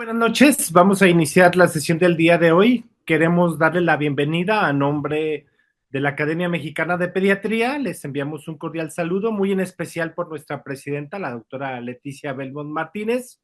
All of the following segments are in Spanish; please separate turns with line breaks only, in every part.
Buenas noches, vamos a iniciar la sesión del día de hoy. Queremos darle la bienvenida a nombre de la Academia Mexicana de Pediatría. Les enviamos un cordial saludo, muy en especial por nuestra presidenta, la doctora Leticia Belmont Martínez,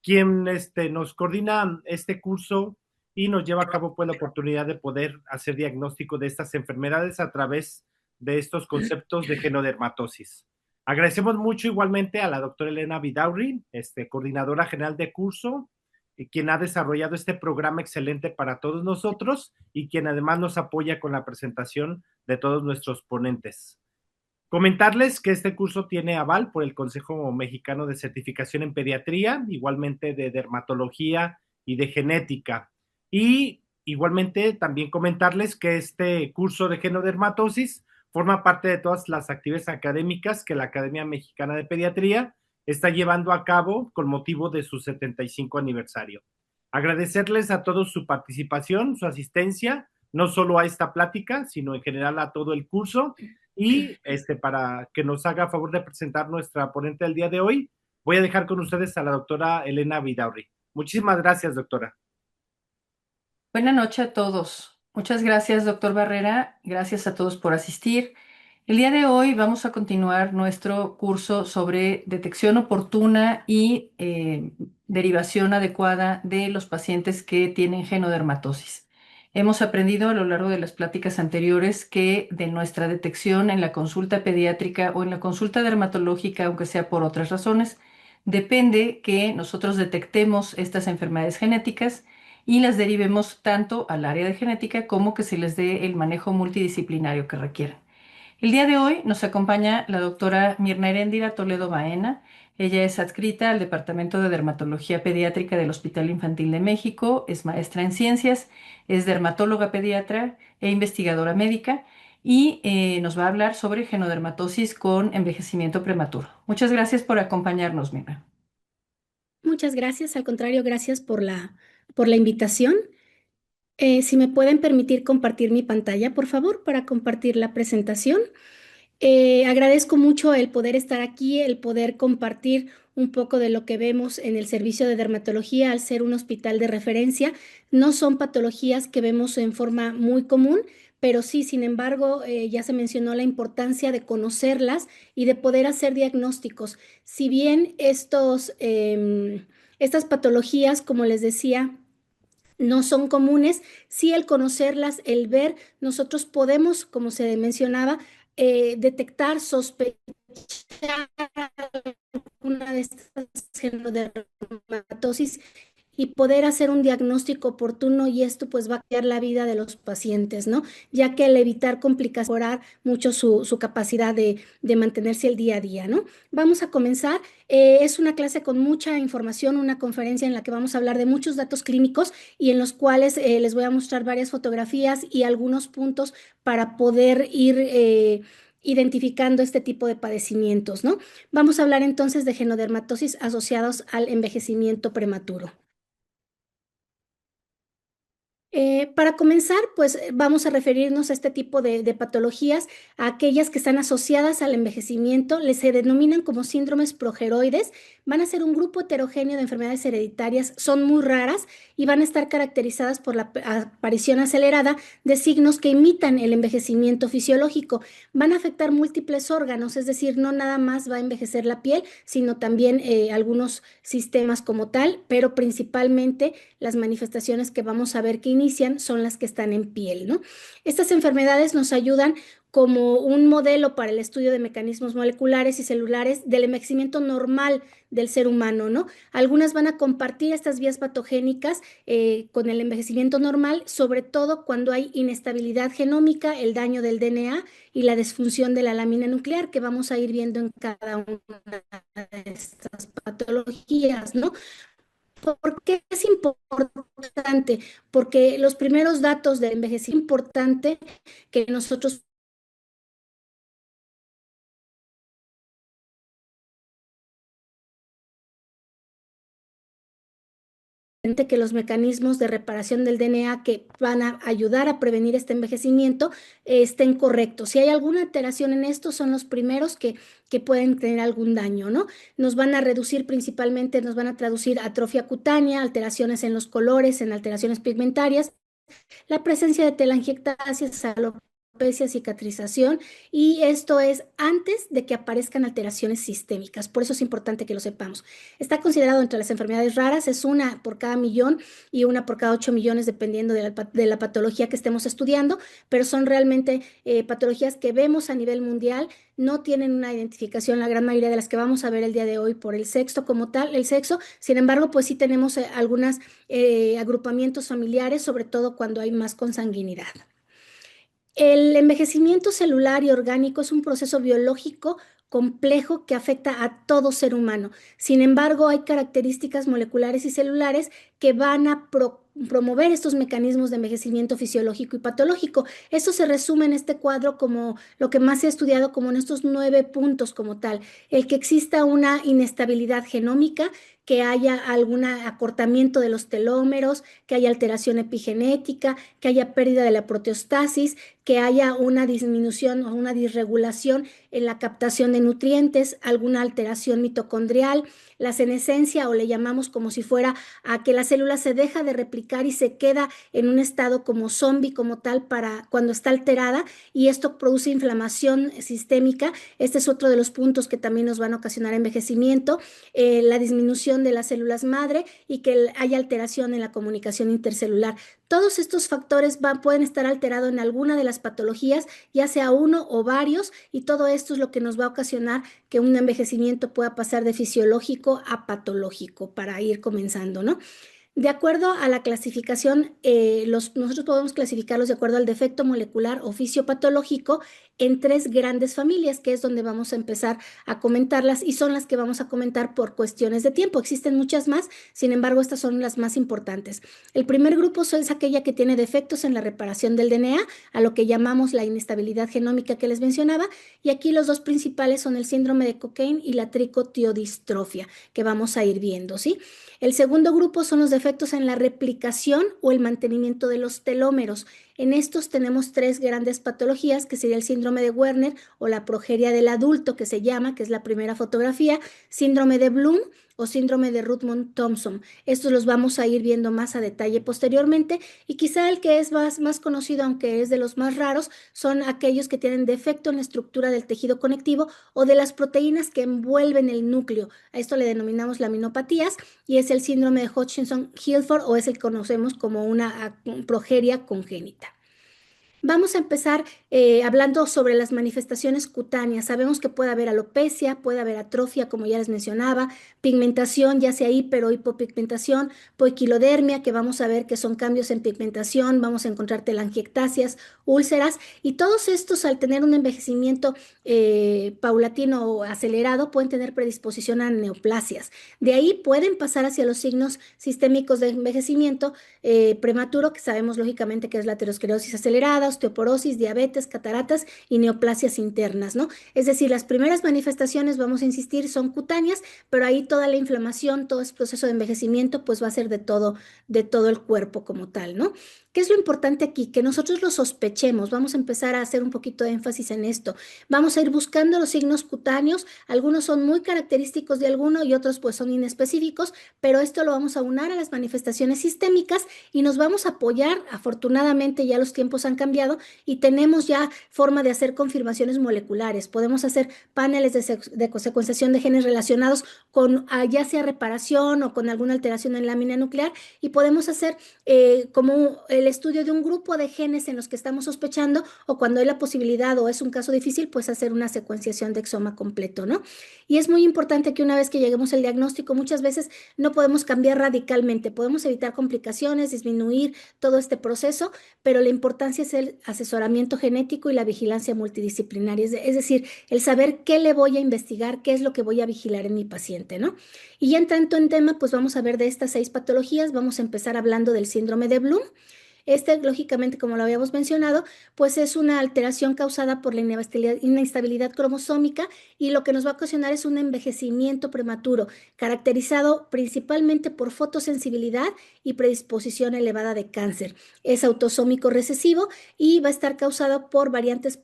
quien nos coordina este curso y nos lleva a cabo pues, la oportunidad de poder hacer diagnóstico de estas enfermedades a través de estos conceptos de genodermatosis. Agradecemos mucho igualmente a la doctora Elena Vidaurri, coordinadora general de curso, y quien ha desarrollado este programa excelente para todos nosotros y quien además nos apoya con la presentación de todos nuestros ponentes. Comentarles que este curso tiene aval por el Consejo Mexicano de Certificación en Pediatría, igualmente de Dermatología y de Genética. Y igualmente también comentarles que este curso de genodermatosis forma parte de todas las actividades académicas que la Academia Mexicana de Pediatría está llevando a cabo con motivo de su 75 aniversario. Agradecerles a todos su participación, su asistencia, no solo a esta plática, sino en general a todo el curso. Y para que nos haga favor de presentar nuestra ponente del día de hoy, voy a dejar con ustedes a la doctora Elena Vidaurri. Muchísimas gracias, doctora.
Buenas noches a todos. Muchas gracias, doctor Barrera. Gracias a todos por asistir. El día de hoy vamos a continuar nuestro curso sobre detección oportuna y derivación adecuada de los pacientes que tienen genodermatosis. Hemos aprendido a lo largo de las pláticas anteriores que de nuestra detección en la consulta pediátrica o en la consulta dermatológica, aunque sea por otras razones, depende que nosotros detectemos estas enfermedades genéticas y las derivemos tanto al área de genética como que se les dé el manejo multidisciplinario que requieren. El día de hoy nos acompaña la doctora Mirna Heréndira Toledo Baena. Ella es adscrita al Departamento de Dermatología Pediátrica del Hospital Infantil de México, es maestra en ciencias, es dermatóloga pediatra e investigadora médica y nos va a hablar sobre genodermatosis con envejecimiento prematuro. Muchas gracias por acompañarnos, Mirna.
Muchas gracias, al contrario, gracias por la invitación. Si me pueden permitir compartir mi pantalla, por favor, para compartir la presentación. Agradezco mucho el poder estar aquí, el poder compartir un poco de lo que vemos en el servicio de dermatología al ser un hospital de referencia. No son patologías que vemos en forma muy común, pero sí, sin embargo, ya se mencionó la importancia de conocerlas y de poder hacer diagnósticos. Si bien estas patologías, como les decía, no son comunes, sí el conocerlas, el ver, nosotros podemos, como se mencionaba, detectar, sospechar una de estas genodermatosis y poder hacer un diagnóstico oportuno y esto pues va a cambiar la vida de los pacientes, ¿no? Ya que al evitar complicaciones, mejorar mucho su capacidad de mantenerse el día a día, ¿no? Vamos a comenzar. Es una clase con mucha información, una conferencia en la que vamos a hablar de muchos datos clínicos y en los cuales les voy a mostrar varias fotografías y algunos puntos para poder ir identificando este tipo de padecimientos, ¿no? Vamos a hablar entonces de genodermatosis asociados al envejecimiento prematuro. Para comenzar, pues vamos a referirnos a este tipo de patologías, a aquellas que están asociadas al envejecimiento, se denominan como síndromes progeroides, van a ser un grupo heterogéneo de enfermedades hereditarias, son muy raras y van a estar caracterizadas por la aparición acelerada de signos que imitan el envejecimiento fisiológico. Van a afectar múltiples órganos, es decir, no nada más va a envejecer la piel, sino también algunos sistemas como tal, pero principalmente las manifestaciones que vamos a ver que inician son las que están en piel, ¿no? Estas enfermedades nos ayudan como un modelo para el estudio de mecanismos moleculares y celulares del envejecimiento normal del ser humano, ¿no? Algunas van a compartir estas vías patogénicas con el envejecimiento normal, sobre todo cuando hay inestabilidad genómica, el daño del DNA y la disfunción de la lámina nuclear, que vamos a ir viendo en cada una de estas patologías, ¿no? ¿Por qué es importante? Porque los primeros datos de envejecimiento es importante que nosotros que los mecanismos de reparación del DNA que van a ayudar a prevenir este envejecimiento estén correctos. Si hay alguna alteración en esto, son los primeros que pueden tener algún daño, ¿no? Nos van a reducir principalmente, nos van a traducir atrofia cutánea, alteraciones en los colores, en alteraciones pigmentarias, la presencia de telangiectasias, alopecia, cicatrización, y esto es antes de que aparezcan alteraciones sistémicas. Por eso es importante que lo sepamos. Está considerado entre las enfermedades raras, es una por cada millón y una por cada 8 millones, dependiendo de la patología que estemos estudiando, pero son realmente patologías que vemos a nivel mundial. No tienen una identificación, la gran mayoría de las que vamos a ver el día de hoy, por el sexo como tal, el sexo. Sin embargo, pues sí tenemos algunos agrupamientos familiares, sobre todo cuando hay más consanguinidad. El envejecimiento celular y orgánico es un proceso biológico complejo que afecta a todo ser humano. Sin embargo, hay características moleculares y celulares que van a promover estos mecanismos de envejecimiento fisiológico y patológico. Esto se resume en este cuadro como lo que más se ha estudiado, como en estos 9 puntos como tal: el que exista una inestabilidad genómica, que haya algún acortamiento de los telómeros, que haya alteración epigenética, que haya pérdida de la proteostasis, que haya una disminución o una disregulación en la captación de nutrientes, alguna alteración mitocondrial, la senescencia, o le llamamos como si fuera a que la célula se deja de replicar y se queda en un estado como zombie como tal para cuando está alterada, y esto produce inflamación sistémica. Este es otro de los puntos que también nos van a ocasionar envejecimiento, la disminución de las células madre y que haya alteración en la comunicación intercelular. Todos estos factores pueden estar alterados en alguna de las patologías, ya sea uno o varios, y todo esto es lo que nos va a ocasionar que un envejecimiento pueda pasar de fisiológico a patológico, para ir comenzando, ¿no? De acuerdo a la clasificación, nosotros podemos clasificarlos de acuerdo al defecto molecular o fisiopatológico en 3 grandes familias, que es donde vamos a empezar a comentarlas, y son las que vamos a comentar por cuestiones de tiempo. Existen muchas más, sin embargo, estas son las más importantes. El primer grupo es aquella que tiene defectos en la reparación del DNA, a lo que llamamos la inestabilidad genómica que les mencionaba, y aquí los 2 principales son el síndrome de Cockayne y la tricotiodistrofia, que vamos a ir viendo, ¿sí? El segundo grupo son los defectos en la replicación o el mantenimiento de los telómeros. En estos tenemos 3 grandes patologías, que sería el síndrome de Werner o la progeria del adulto, que se llama, que es la primera fotografía, síndrome de Bloom o síndrome de Rootman-Thompson. Estos los vamos a ir viendo más a detalle posteriormente, y quizá el que es más conocido, aunque es de los más raros, son aquellos que tienen defecto en la estructura del tejido conectivo o de las proteínas que envuelven el núcleo. A esto le denominamos laminopatías, y es el síndrome de Hutchinson-Gilford, o es el que conocemos como una progeria congénita. Vamos a empezar hablando sobre las manifestaciones cutáneas. Sabemos que puede haber alopecia, puede haber atrofia, como ya les mencionaba, pigmentación, ya sea hiper o hipopigmentación, poiquilodermia, que vamos a ver que son cambios en pigmentación, vamos a encontrar telangiectasias, úlceras, y todos estos, al tener un envejecimiento paulatino o acelerado, pueden tener predisposición a neoplasias. De ahí pueden pasar hacia los signos sistémicos de envejecimiento prematuro, que sabemos lógicamente que es la aterosclerosis acelerada, osteoporosis, diabetes, cataratas y neoplasias internas, ¿no? Es decir, las primeras manifestaciones, vamos a insistir, son cutáneas, pero ahí toda la inflamación, todo ese proceso de envejecimiento, pues va a ser de todo el cuerpo como tal, ¿no? ¿Qué es lo importante aquí? Que nosotros lo sospechemos. Vamos a empezar a hacer un poquito de énfasis en esto. Vamos a ir buscando los signos cutáneos. Algunos son muy característicos de alguno y otros pues son inespecíficos, pero esto lo vamos a unar a las manifestaciones sistémicas y nos vamos a apoyar. Afortunadamente ya los tiempos han cambiado y tenemos ya forma de hacer confirmaciones moleculares. Podemos hacer paneles de secuenciación de genes relacionados con ya sea reparación o con alguna alteración en lámina nuclear, y podemos hacer como el estudio de un grupo de genes en los que estamos sospechando, o cuando hay la posibilidad o es un caso difícil, pues hacer una secuenciación de exoma completo, ¿no? Y es muy importante que una vez que lleguemos al diagnóstico, muchas veces no podemos cambiar radicalmente, podemos evitar complicaciones, disminuir todo este proceso, pero la importancia es el asesoramiento genético y la vigilancia multidisciplinaria, es decir, el saber qué le voy a investigar, qué es lo que voy a vigilar en mi paciente, ¿no? Y ya entrando en tema, pues vamos a ver de estas 6 patologías. Vamos a empezar hablando del síndrome de Bloom. Lógicamente, como lo habíamos mencionado, pues es una alteración causada por la inestabilidad cromosómica y lo que nos va a ocasionar es un envejecimiento prematuro, caracterizado principalmente por fotosensibilidad y predisposición elevada de cáncer. Es autosómico recesivo y va a estar causado por variantes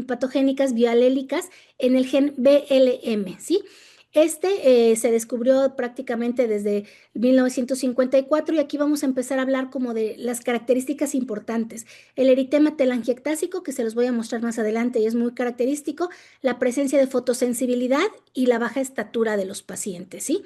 patogénicas bioalélicas en el gen BLM, ¿sí? Se descubrió prácticamente desde 1954 y aquí vamos a empezar a hablar como de las características importantes. El eritema telangiectásico, que se los voy a mostrar más adelante y es muy característico, la presencia de fotosensibilidad y la baja estatura de los pacientes, ¿sí?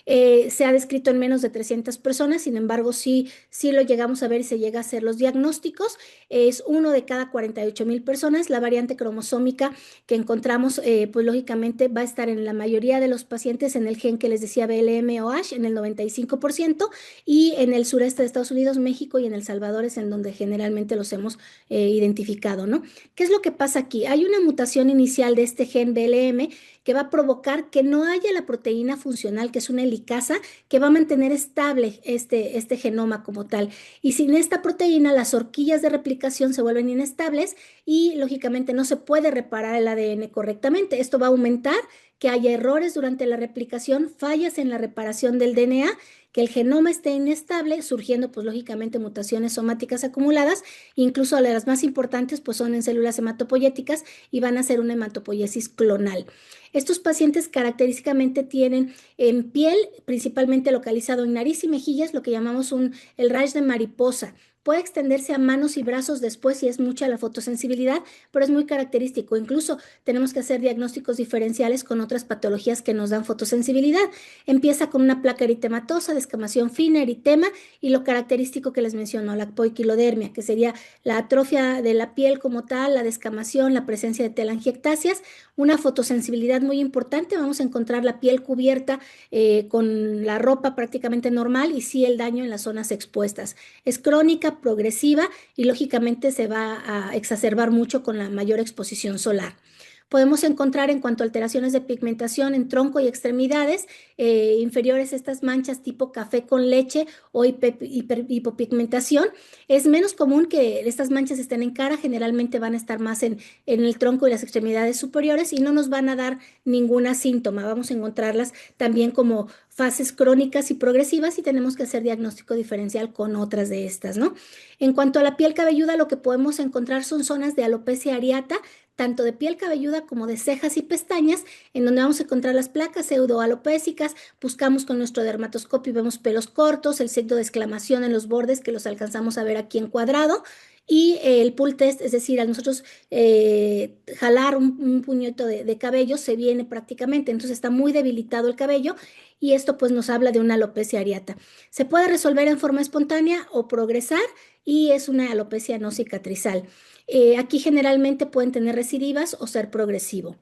Se ha descrito en menos de 300 personas, sin embargo, sí lo llegamos a ver y se llega a hacer los diagnósticos. Es 1 de cada 48,000 personas. La variante cromosómica que encontramos, pues lógicamente va a estar en la mayoría de los pacientes en el gen que les decía BLM o ASH, en el 95%, y en el sureste de Estados Unidos, México y en El Salvador es en donde generalmente los hemos identificado, ¿no? ¿Qué es lo que pasa aquí? Hay una mutación inicial de este gen BLM que va a provocar que no haya la proteína funcional, que es una helicasa, que va a mantener estable este genoma como tal. Y sin esta proteína, las horquillas de replicación se vuelven inestables y lógicamente no se puede reparar el ADN correctamente. Esto va a aumentar que haya errores durante la replicación, fallas en la reparación del DNA, que el genoma esté inestable, surgiendo pues lógicamente mutaciones somáticas acumuladas, incluso las más importantes pues son en células hematopoyéticas y van a ser una hematopoiesis clonal. Estos pacientes característicamente tienen en piel, principalmente localizado en nariz y mejillas, lo que llamamos el rash de mariposa. Puede extenderse a manos y brazos después si es mucha la fotosensibilidad, pero es muy característico. Incluso tenemos que hacer diagnósticos diferenciales con otras patologías que nos dan fotosensibilidad. Empieza con una placa eritematosa, descamación fina, eritema y lo característico que les menciono, la poiquilodermia, que sería la atrofia de la piel como tal, la descamación, la presencia de telangiectasias, una fotosensibilidad muy importante. Vamos a encontrar la piel cubierta con la ropa prácticamente normal y sí el daño en las zonas expuestas. Es crónica, progresiva y lógicamente se va a exacerbar mucho con la mayor exposición solar. Podemos encontrar en cuanto a alteraciones de pigmentación en tronco y extremidades inferiores estas manchas tipo café con leche o hipopigmentación. Es menos común que estas manchas estén en cara, generalmente van a estar más en el tronco y las extremidades superiores y no nos van a dar ninguna síntoma. Vamos a encontrarlas también como fases crónicas y progresivas y tenemos que hacer diagnóstico diferencial con otras de estas, ¿no? En cuanto a la piel cabelluda, lo que podemos encontrar son zonas de alopecia areata, tanto de piel cabelluda como de cejas y pestañas, en donde vamos a encontrar las placas pseudoalopécicas. Buscamos con nuestro dermatoscopio y vemos pelos cortos, el signo de exclamación en los bordes que los alcanzamos a ver aquí en cuadrado. Y el pull test, es decir, a nosotros jalar un puñito de cabello se viene prácticamente, entonces está muy debilitado el cabello y esto pues nos habla de una alopecia areata. Se puede resolver en forma espontánea o progresar y es una alopecia no cicatrizal. Aquí generalmente pueden tener recidivas o ser progresivo.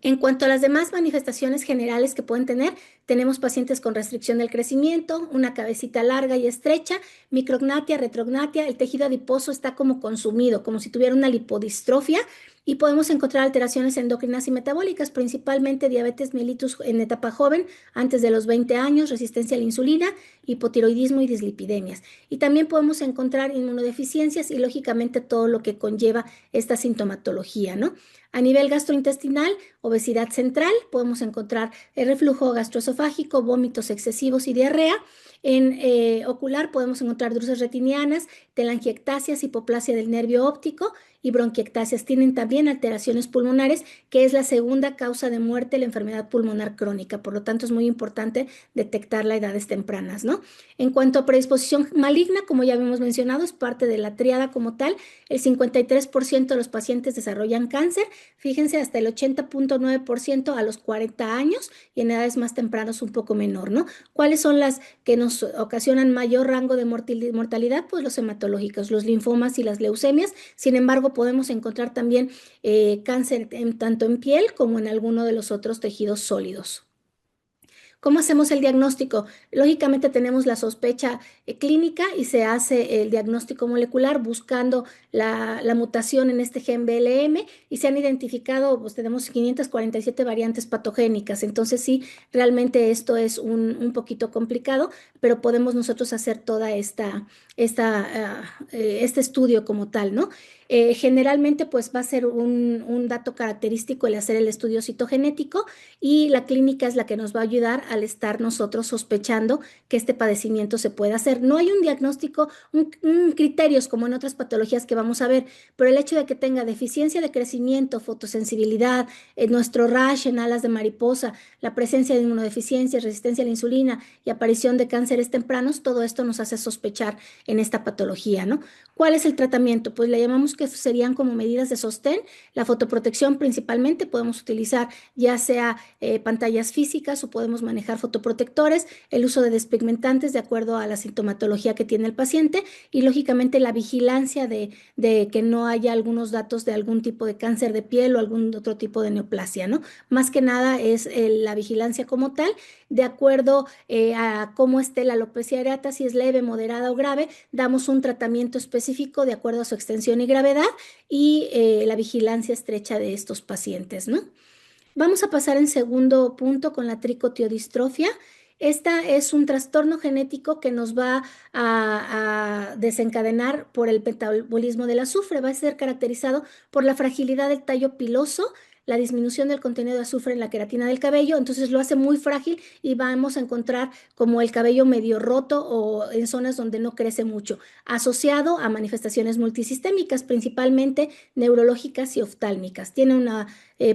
En cuanto a las demás manifestaciones generales que pueden tener, tenemos pacientes con restricción del crecimiento, una cabecita larga y estrecha, micrognatia, retrognatia, el tejido adiposo está como consumido, como si tuviera una lipodistrofia, y podemos encontrar alteraciones endocrinas y metabólicas, principalmente diabetes mellitus en etapa joven, antes de los 20 años, resistencia a la insulina, hipotiroidismo y dislipidemias. Y también podemos encontrar inmunodeficiencias y lógicamente todo lo que conlleva esta sintomatología, ¿no? A nivel gastrointestinal, obesidad central, podemos encontrar el reflujo gastroesofágico, vómitos excesivos y diarrea. En ocular podemos encontrar druses retinianas, telangiectasias, hipoplasia del nervio óptico y bronquiectasias. Tienen también alteraciones pulmonares, que es la segunda causa de muerte, la enfermedad pulmonar crónica. Por lo tanto, es muy importante detectarla a edades tempranas, ¿no? En cuanto a predisposición maligna, como ya habíamos mencionado, es parte de la triada como tal. El 53% de los pacientes desarrollan cáncer. Fíjense, hasta el 80.9% a los 40 años y en edades más tempranas un poco menor, ¿no? ¿Cuáles son las que nos ocasionan mayor rango de mortalidad? Pues los hematológicos, los linfomas y las leucemias. Sin embargo, podemos encontrar también cáncer tanto en piel como en alguno de los otros tejidos sólidos. ¿Cómo hacemos el diagnóstico? Lógicamente tenemos la sospecha clínica y se hace el diagnóstico molecular buscando la mutación en este gen BLM y se han identificado, pues tenemos 547 variantes patogénicas. Entonces sí, realmente esto es un poquito complicado, pero podemos nosotros hacer toda este estudio como tal, ¿no? Generalmente pues va a ser un dato característico el hacer el estudio citogenético y la clínica es la que nos va a ayudar al estar nosotros sospechando que este padecimiento se puede hacer. No hay un diagnóstico, criterios como en otras patologías que vamos a ver, pero el hecho de que tenga deficiencia de crecimiento, fotosensibilidad, nuestro rash en alas de mariposa, la presencia de inmunodeficiencias, resistencia a la insulina y aparición de cánceres tempranos, todo esto nos hace sospechar en esta patología, ¿no? ¿Cuál es el tratamiento? Pues le llamamos que serían como medidas de sostén, la fotoprotección principalmente, podemos utilizar ya sea pantallas físicas o podemos manejar fotoprotectores, el uso de despigmentantes de acuerdo a la sintomatología que tiene el paciente y lógicamente la vigilancia de que no haya algunos datos de algún tipo de cáncer de piel o algún otro tipo de neoplasia, ¿no? Más que nada es la vigilancia como tal, de acuerdo a cómo esté la alopecia areata, si es leve, moderada o grave, damos un tratamiento específico de acuerdo a su extensión y gravedad y la vigilancia estrecha de estos pacientes, ¿no? Vamos a pasar en segundo punto con la tricotiodistrofia. Esta es un trastorno genético que nos va a desencadenar por el metabolismo del azufre. Va a ser caracterizado por la fragilidad del tallo piloso, la disminución del contenido de azufre en la queratina del cabello, entonces lo hace muy frágil y vamos a encontrar como el cabello medio roto o en zonas donde no crece mucho, asociado a manifestaciones multisistémicas, principalmente neurológicas y oftálmicas. Tiene una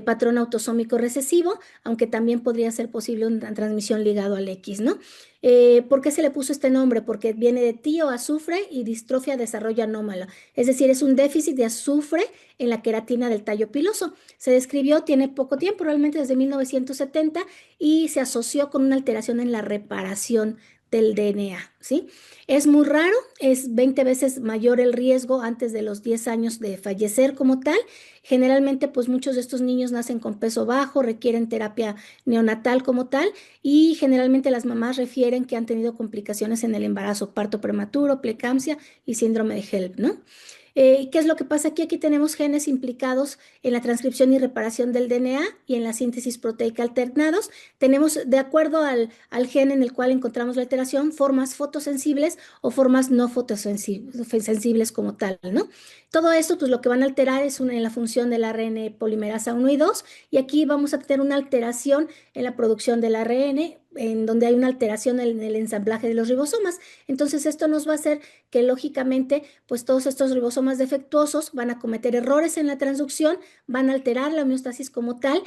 patrón autosómico recesivo, aunque también podría ser posible una transmisión ligado al X, ¿no? ¿Por qué se le puso este nombre? Porque viene de tío azufre y distrofia desarrollo anómalo, es decir, es un déficit de azufre en la queratina del tallo piloso. Se describió, tiene poco tiempo, probablemente desde 1970, y se asoció con una alteración en la reparación del DNA, ¿sí? Es muy raro, es 20 veces mayor el riesgo antes de los 10 años de fallecer como tal. Generalmente, pues muchos de estos niños nacen con peso bajo, requieren terapia neonatal como tal y generalmente las mamás refieren que han tenido complicaciones en el embarazo, parto prematuro, preeclampsia y síndrome de HELP, ¿no? ¿Qué es lo que pasa aquí? Aquí tenemos genes implicados en la transcripción y reparación del DNA y en la síntesis proteica alternados. Tenemos, de acuerdo al gen en el cual encontramos la alteración, formas fotosensibles o formas no fotosensibles como tal, ¿no? Todo esto, pues lo que van a alterar es en la función del ARN polimerasa 1 y 2, y aquí vamos a tener una alteración en la producción del ARN, en donde hay una alteración en el ensamblaje de los ribosomas. Entonces, esto nos va a hacer que lógicamente, pues todos estos ribosomas defectuosos van a cometer errores en la transducción, van a alterar la homeostasis como tal,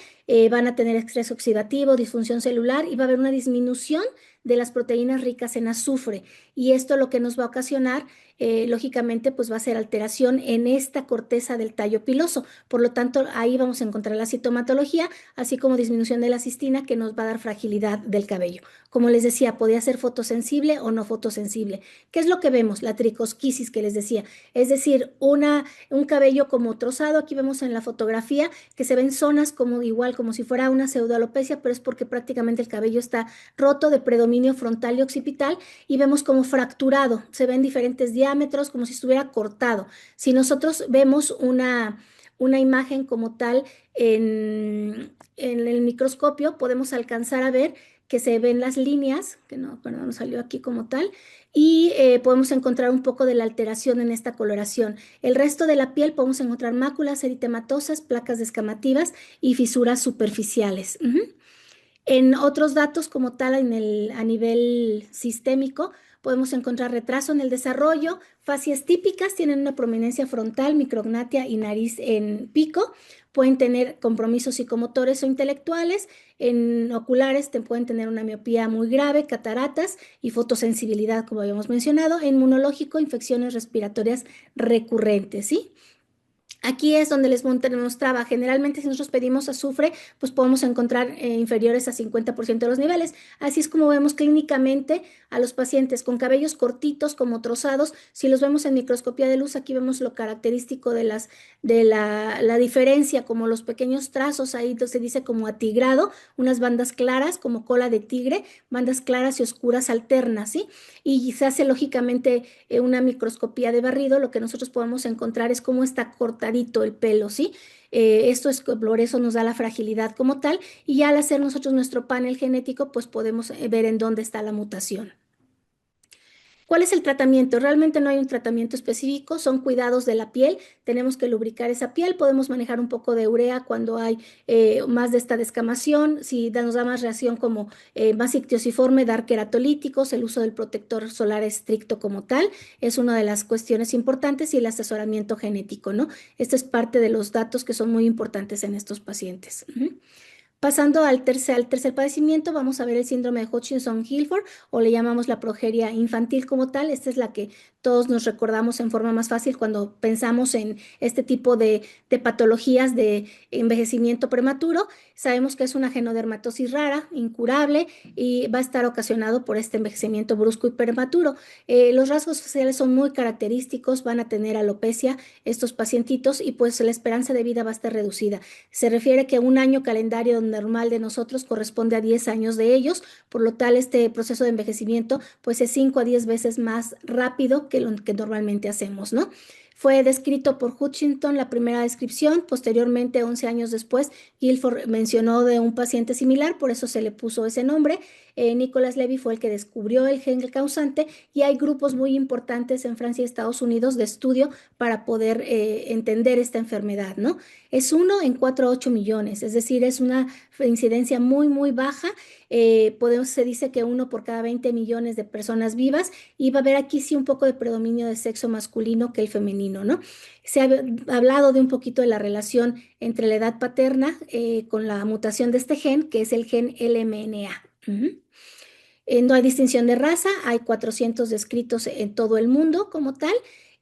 van a tener estrés oxidativo, disfunción celular y va a haber una disminución de las proteínas ricas en azufre. Y esto lo que nos va a ocasionar, lógicamente, pues va a ser alteración en esta corteza del tallo piloso. Por lo tanto, ahí vamos a encontrar la sintomatología, así como disminución de la cistina que nos va a dar fragilidad del cabello. Como les decía, podía ser fotosensible o no fotosensible. ¿Qué es lo que vemos? La tricosquisis que les decía. Es decir, un cabello como trozado. Aquí vemos en la fotografía que se ven zonas como igual, como si fuera una pseudoalopecia, pero es porque prácticamente el cabello está roto de predominio frontal y occipital y vemos como fracturado. Se ven diferentes diámetros, como si estuviera cortado. Si nosotros vemos una imagen como tal en el microscopio, podemos alcanzar a ver que se ven las líneas, que no, perdón, no salió aquí como tal, y podemos encontrar un poco de la alteración en esta coloración. El resto de la piel podemos encontrar máculas eritematosas, placas descamativas y fisuras superficiales. En otros datos como tal a nivel sistémico, podemos encontrar retraso en el desarrollo, facies típicas, tienen una prominencia frontal, micrognatia y nariz en pico, pueden tener compromisos psicomotores o intelectuales, en oculares pueden tener una miopía muy grave, cataratas y fotosensibilidad, como habíamos mencionado, en inmunológico, infecciones respiratorias recurrentes, ¿sí? Aquí es donde les mostraba, generalmente si nosotros pedimos azufre, pues podemos encontrar inferiores a 50% de los niveles. Así es como vemos clínicamente a los pacientes con cabellos cortitos como trozados. Si los vemos en microscopía de luz, aquí vemos lo característico de la diferencia, como los pequeños trazos, ahí se dice como atigrado, unas bandas claras como cola de tigre, bandas claras y oscuras alternas, ¿sí? Y se hace lógicamente una microscopía de barrido, lo que nosotros podemos encontrar es cómo está cortadito el pelo, ¿sí? Esto es por eso nos da la fragilidad como tal, y ya al hacer nosotros nuestro panel genético, pues podemos ver en dónde está la mutación. ¿Cuál es el tratamiento? Realmente no hay un tratamiento específico, son cuidados de la piel, tenemos que lubricar esa piel, podemos manejar un poco de urea cuando hay más de esta descamación, si nos da más reacción como más ictiosiforme, dar queratolíticos, el uso del protector solar estricto como tal, es una de las cuestiones importantes y el asesoramiento genético, ¿no? Esto es parte de los datos que son muy importantes en estos pacientes. Pasando al tercer padecimiento, vamos a ver el síndrome de Hutchinson-Gilford o le llamamos la progeria infantil como tal. Esta es la que todos nos recordamos en forma más fácil cuando pensamos en este tipo de patologías de envejecimiento prematuro. Sabemos que es una genodermatosis rara, incurable y va a estar ocasionado por este envejecimiento brusco y prematuro. Los rasgos faciales son muy característicos, van a tener alopecia estos pacientitos y pues la esperanza de vida va a estar reducida. Se refiere que un año calendario normal de nosotros corresponde a 10 años de ellos, por lo tal este proceso de envejecimiento pues es 5 a 10 veces más rápido que lo que normalmente hacemos, ¿no? Fue descrito por Hutchinson la primera descripción, posteriormente 11 años después Guilford mencionó de un paciente similar, por eso se le puso ese nombre. Nicolas Levy fue el que descubrió el gen causante y hay grupos muy importantes en Francia y Estados Unidos de estudio para poder entender esta enfermedad, ¿no? Es 1 en 4 a 8 millones, es decir, es una incidencia muy, muy baja. Se dice que 1 por cada 20 millones de personas vivas y va a haber aquí sí un poco de predominio de sexo masculino que el femenino, ¿no? Se ha hablado de un poquito de la relación entre la edad paterna con la mutación de este gen, que es el gen LMNA. No hay distinción de raza, hay 400 descritos en todo el mundo como tal,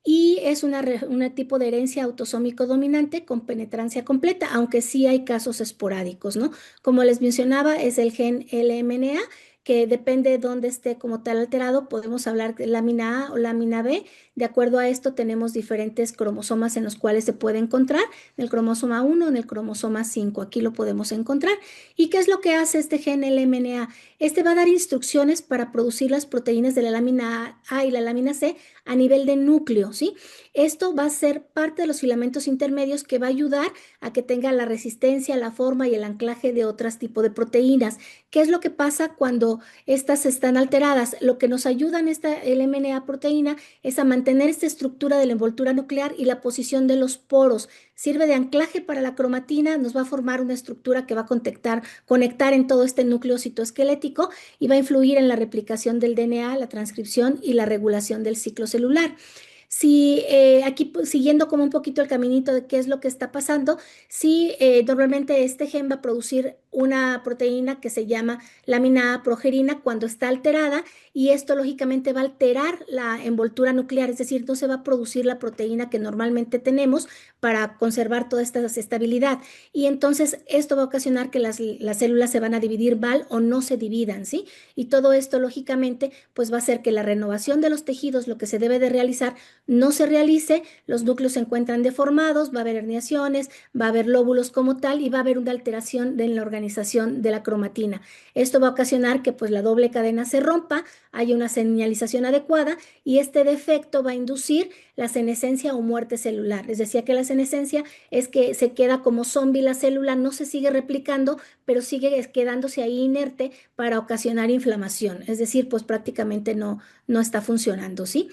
y es un tipo de herencia autosómico dominante con penetrancia completa, aunque sí hay casos esporádicos, ¿no? Como les mencionaba, es el gen LMNA, que depende de dónde esté como tal alterado, podemos hablar de lámina A o lámina B. De acuerdo a esto, tenemos diferentes cromosomas en los cuales se puede encontrar, en el cromosoma 1, en el cromosoma 5, aquí lo podemos encontrar. ¿Y qué es lo que hace este gen LMNA? Este va a dar instrucciones para producir las proteínas de la lámina A y la lámina C a nivel de núcleo, ¿sí? Esto va a ser parte de los filamentos intermedios que va a ayudar a que tenga la resistencia, la forma y el anclaje de otros tipos de proteínas. ¿Qué es lo que pasa cuando estas están alteradas? Lo que nos ayuda en esta LMNA proteína es a mantener esta estructura de la envoltura nuclear y la posición de los poros. Sirve de anclaje para la cromatina, nos va a formar una estructura que va a conectar en todo este núcleo citoesquelético y va a influir en la replicación del DNA, la transcripción y la regulación del ciclo celular. Si aquí siguiendo como un poquito el caminito de qué es lo que está pasando, si normalmente este gen va a producir una proteína que se llama lámina A progerina cuando está alterada y esto lógicamente va a alterar la envoltura nuclear, es decir, no se va a producir la proteína que normalmente tenemos para conservar toda esta estabilidad y entonces esto va a ocasionar que las células se van a dividir mal o no se dividan, ¿sí? Y todo esto lógicamente pues va a hacer que la renovación de los tejidos, lo que se debe de realizar, no se realice, los núcleos se encuentran deformados, va a haber herniaciones, va a haber lóbulos como tal y va a haber una alteración de la organización de la cromatina. Esto va a ocasionar que pues la doble cadena se rompa, haya una señalización adecuada y este defecto va a inducir la senescencia o muerte celular. Les decía que la senescencia es que se queda como zombie la célula, no se sigue replicando, pero sigue quedándose ahí inerte para ocasionar inflamación. Es decir, pues prácticamente no está funcionando, ¿sí?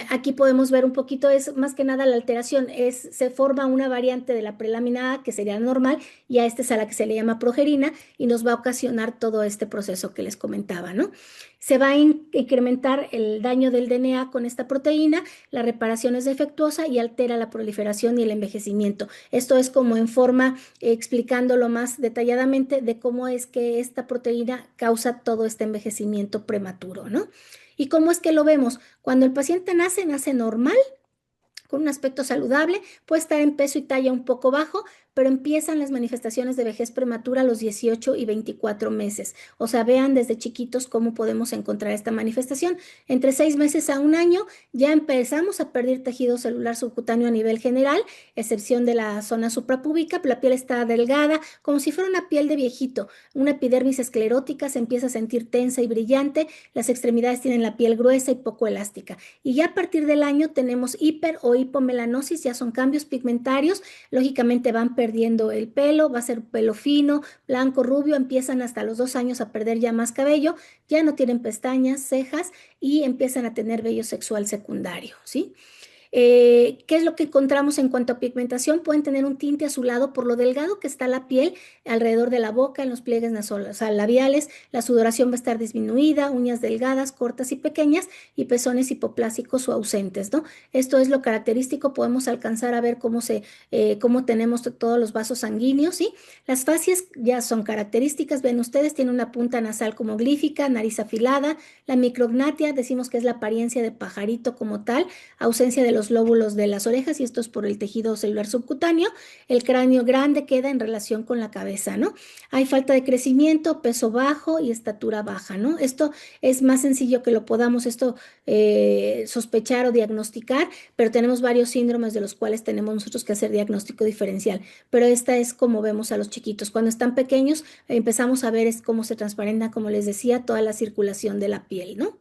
Aquí podemos ver un poquito, es más que nada la alteración, se forma una variante de la prelámina A que sería normal y a esta es a la que se le llama progerina y nos va a ocasionar todo este proceso que les comentaba, ¿no? Se va a incrementar el daño del DNA con esta proteína, la reparación es defectuosa y altera la proliferación y el envejecimiento. Esto es como en forma explicándolo más detalladamente de cómo es que esta proteína causa todo este envejecimiento prematuro, ¿no? ¿Y cómo es que lo vemos? Cuando el paciente nace normal, con un aspecto saludable, puede estar en peso y talla un poco bajo, pero empiezan las manifestaciones de vejez prematura a los 18 y 24 meses. O sea, vean desde chiquitos cómo podemos encontrar esta manifestación. Entre 6 meses a un año ya empezamos a perder tejido celular subcutáneo a nivel general, excepción de la zona suprapúbica, la piel está delgada, como si fuera una piel de viejito, una epidermis esclerótica, se empieza a sentir tensa y brillante, las extremidades tienen la piel gruesa y poco elástica. Y ya a partir del año tenemos hiper o hipomelanosis, ya son cambios pigmentarios, lógicamente van perdiendo el pelo, va a ser pelo fino, blanco, rubio, empiezan hasta los 2 años a perder ya más cabello, ya no tienen pestañas, cejas y empiezan a tener vello sexual secundario, ¿sí? ¿Qué es lo que encontramos en cuanto a pigmentación? Pueden tener un tinte azulado por lo delgado que está la piel alrededor de la boca, en los pliegues nasolabiales, la sudoración va a estar disminuida, uñas delgadas, cortas y pequeñas y pezones hipoplásicos o ausentes, ¿no? Esto es lo característico, podemos alcanzar a ver cómo tenemos todos los vasos sanguíneos, ¿sí? Las fascias ya son características, ven ustedes, tiene una punta nasal como glífica, nariz afilada, la micrognatia, decimos que es la apariencia de pajarito como tal, ausencia de los lóbulos de las orejas, y esto es por el tejido celular subcutáneo. El cráneo grande queda en relación con la cabeza, ¿no? Hay falta de crecimiento, peso bajo y estatura baja, ¿no? Esto es más sencillo que lo podamos sospechar o diagnosticar, pero tenemos varios síndromes de los cuales tenemos nosotros que hacer diagnóstico diferencial. Pero esta es como vemos a los chiquitos. Cuando están pequeños, empezamos a ver cómo se transparenta, como les decía, toda la circulación de la piel, ¿no?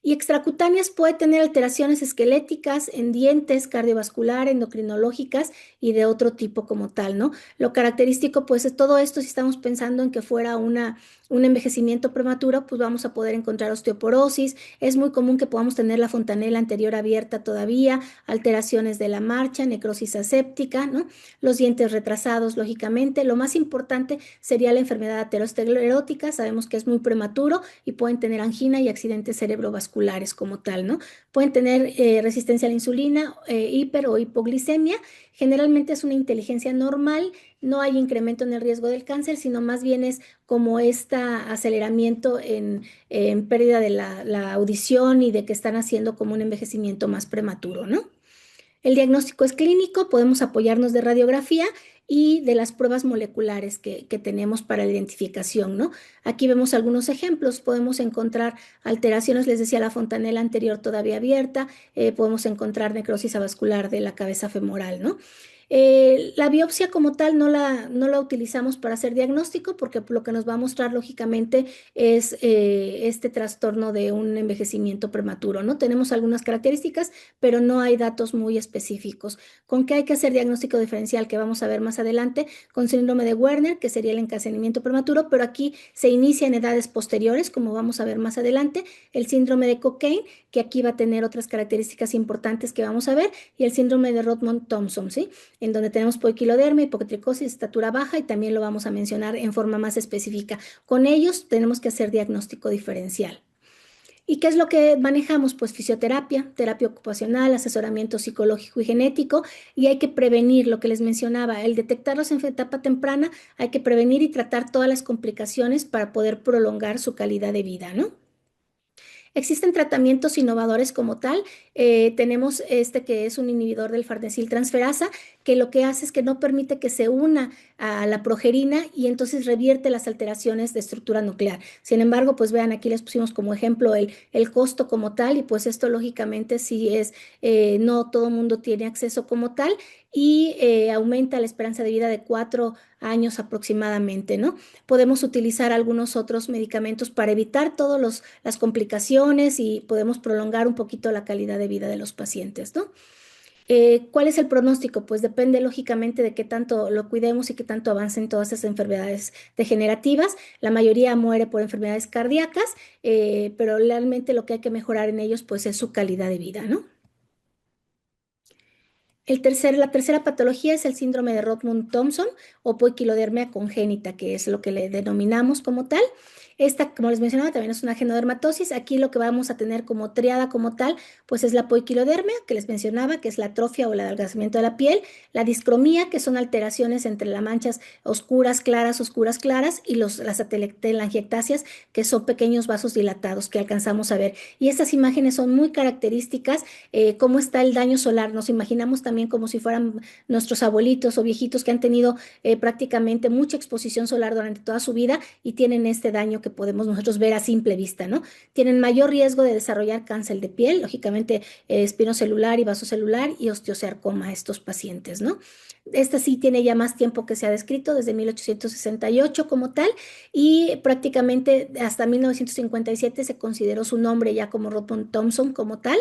Y extracutáneas puede tener alteraciones esqueléticas en dientes, cardiovascular, endocrinológicas y de otro tipo como tal, ¿no? Lo característico, pues, es todo esto, si estamos pensando en que fuera un envejecimiento prematuro, pues vamos a poder encontrar osteoporosis. Es muy común que podamos tener la fontanela anterior abierta todavía, alteraciones de la marcha, necrosis aséptica, ¿no? Los dientes retrasados, lógicamente. Lo más importante sería la enfermedad aterosclerótica. Sabemos que es muy prematuro y pueden tener angina y accidentes cerebrovasculares como tal, ¿no? Pueden tener resistencia a la insulina, hiper o hipoglicemia. Generalmente es una inteligencia normal, no hay incremento en el riesgo del cáncer, sino más bien es como este aceleramiento en pérdida de la audición y de que están haciendo como un envejecimiento más prematuro, ¿no? El diagnóstico es clínico, podemos apoyarnos de radiografía y de las pruebas moleculares que tenemos para la identificación, ¿no? Aquí vemos algunos ejemplos, podemos encontrar alteraciones, les decía, la fontanela anterior todavía abierta, podemos encontrar necrosis avascular de la cabeza femoral, ¿no? La biopsia como tal no la utilizamos para hacer diagnóstico porque lo que nos va a mostrar lógicamente es este trastorno de un envejecimiento prematuro, ¿no? Tenemos algunas características, pero no hay datos muy específicos. ¿Con qué hay que hacer diagnóstico diferencial que vamos a ver más adelante? Con síndrome de Werner, que sería el encadenamiento prematuro, pero aquí se inicia en edades posteriores, como vamos a ver más adelante. El síndrome de Cockayne, que aquí va a tener otras características importantes que vamos a ver, y el síndrome de Rothmund-Thompson, ¿sí? En donde tenemos poiquilodermia, hipotricosis, estatura baja, y también lo vamos a mencionar en forma más específica. Con ellos tenemos que hacer diagnóstico diferencial. ¿Y qué es lo que manejamos? Pues fisioterapia, terapia ocupacional, asesoramiento psicológico y genético, y hay que prevenir lo que les mencionaba, el detectarlos en etapa temprana, hay que prevenir y tratar todas las complicaciones para poder prolongar su calidad de vida, ¿no? Existen tratamientos innovadores como tal. Tenemos este que es un inhibidor del farnesiltransferasa, que lo que hace es que no permite que se una a la progerina y entonces revierte las alteraciones de estructura nuclear. Sin embargo, pues vean, aquí les pusimos como ejemplo el costo como tal, y pues esto lógicamente sí es, no todo mundo tiene acceso como tal, y aumenta la esperanza de vida de 4 años aproximadamente, ¿no? Podemos utilizar algunos otros medicamentos para evitar todas las complicaciones y podemos prolongar un poquito la calidad de vida de los pacientes, ¿no? ¿Cuál es el pronóstico? Pues depende lógicamente de qué tanto lo cuidemos y qué tanto avancen todas esas enfermedades degenerativas. La mayoría muere por enfermedades cardíacas, pero realmente lo que hay que mejorar en ellos pues es su calidad de vida, ¿no? La tercera patología es el síndrome de Rothmund-Thompson o poiquilodermia congénita, que es lo que le denominamos como tal. Esta, como les mencionaba, también es una genodermatosis. Aquí lo que vamos a tener como triada como tal, pues es la poiquilodermia, que les mencionaba, que es la atrofia o el adelgazamiento de la piel, la discromía, que son alteraciones entre las manchas oscuras, claras, y las telangiectasias, que son pequeños vasos dilatados que alcanzamos a ver. Y estas imágenes son muy características, cómo está el daño solar. Nos imaginamos también como si fueran nuestros abuelitos o viejitos que han tenido prácticamente mucha exposición solar durante toda su vida y tienen este daño que podemos nosotros ver a simple vista, ¿no? Tienen mayor riesgo de desarrollar cáncer de piel, lógicamente espinocelular y vasocelular y osteosarcoma estos pacientes, ¿no? Esta sí tiene ya más tiempo que se ha descrito, desde 1868 como tal, y prácticamente hasta 1957 se consideró su nombre ya como Rodman Thompson como tal.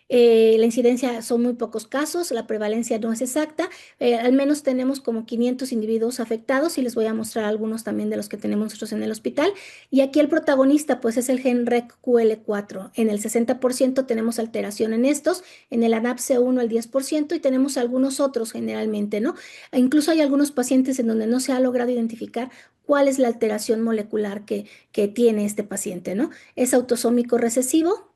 La incidencia son muy pocos casos, la prevalencia no es exacta, al menos tenemos como 500 individuos afectados y les voy a mostrar algunos también de los que tenemos nosotros en el hospital. Y aquí el protagonista pues es el gen REC-QL4. En el 60% tenemos alteración en estos, en el ANAPC1 el 10% y tenemos algunos otros generalmente, ¿no? E incluso hay algunos pacientes en donde no se ha logrado identificar cuál es la alteración molecular que tiene este paciente, ¿no? Es autosómico recesivo.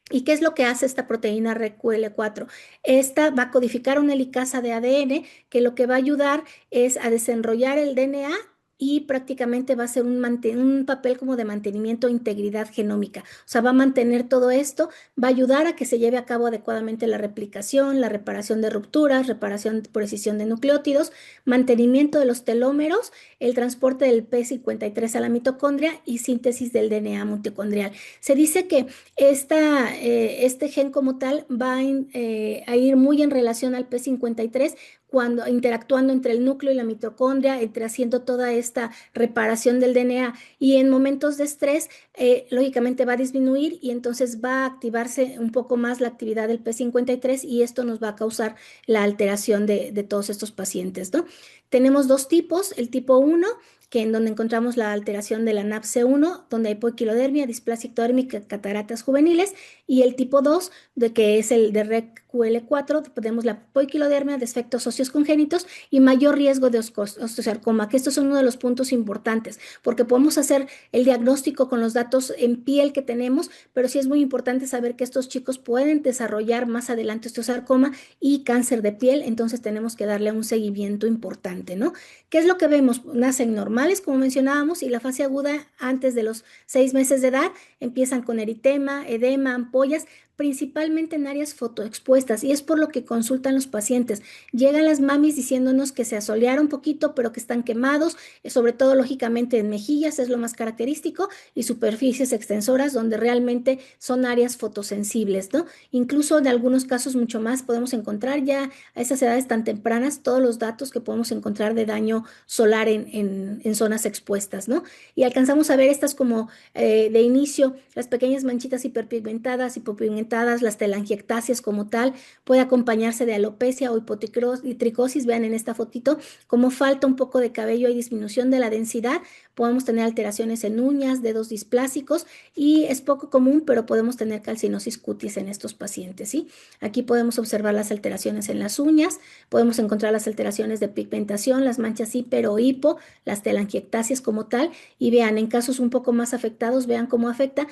¿Y qué es lo que hace esta proteína RECQL4? Esta va a codificar una helicasa de ADN que lo que va a ayudar es a desenrollar el DNA y prácticamente va a ser un papel como de mantenimiento de integridad genómica. O sea, va a mantener todo esto, va a ayudar a que se lleve a cabo adecuadamente la replicación, la reparación de rupturas, reparación por escisión de nucleótidos, mantenimiento de los telómeros, el transporte del P53 a la mitocondria y síntesis del DNA mitocondrial. Se dice que este gen como tal va a ir muy en relación al P53 cuando interactuando entre el núcleo y la mitocondria, entre haciendo toda esta reparación del DNA y en momentos de estrés, lógicamente va a disminuir y entonces va a activarse un poco más la actividad del P53 y esto nos va a causar la alteración de todos estos pacientes, ¿no? Tenemos dos tipos, el tipo 1 que en donde encontramos la alteración de la NAPC1, donde hay poiquilodermia, displasia ectodérmica, cataratas juveniles, y el tipo 2, de que es el de REC-QL4, tenemos la poiquilodermia, defectos óseos congénitos y mayor riesgo de osteosarcoma, que estos son uno de los puntos importantes, porque podemos hacer el diagnóstico con los datos en piel que tenemos, pero sí es muy importante saber que estos chicos pueden desarrollar más adelante osteosarcoma y cáncer de piel, entonces tenemos que darle un seguimiento importante, ¿no? ¿Qué es lo que vemos? Nacen normales, como mencionábamos, y la fase aguda antes de los 6 meses de edad empiezan con eritema, edema, ampollas, principalmente en áreas fotoexpuestas, y es por lo que consultan los pacientes. Llegan las mamis diciéndonos que se asolearon un poquito, pero que están quemados, sobre todo lógicamente en mejillas, es lo más característico, y superficies extensoras donde realmente son áreas fotosensibles, ¿no? Incluso en algunos casos mucho más podemos encontrar ya a esas edades tan tempranas todos los datos que podemos encontrar de daño solar en zonas expuestas, ¿no? Y alcanzamos a ver estas como de inicio, las pequeñas manchitas hiperpigmentadas, hipopigmentadas, las telangiectasias como tal, puede acompañarse de alopecia o hipotricosis, vean en esta fotito, como falta un poco de cabello y disminución de la densidad, podemos tener alteraciones en uñas, dedos displásicos y es poco común, pero podemos tener calcinosis cutis en estos pacientes, ¿sí? Aquí podemos observar las alteraciones en las uñas, podemos encontrar las alteraciones de pigmentación, las manchas hiper o hipo, las telangiectasias como tal, y vean, en casos un poco más afectados, vean cómo afecta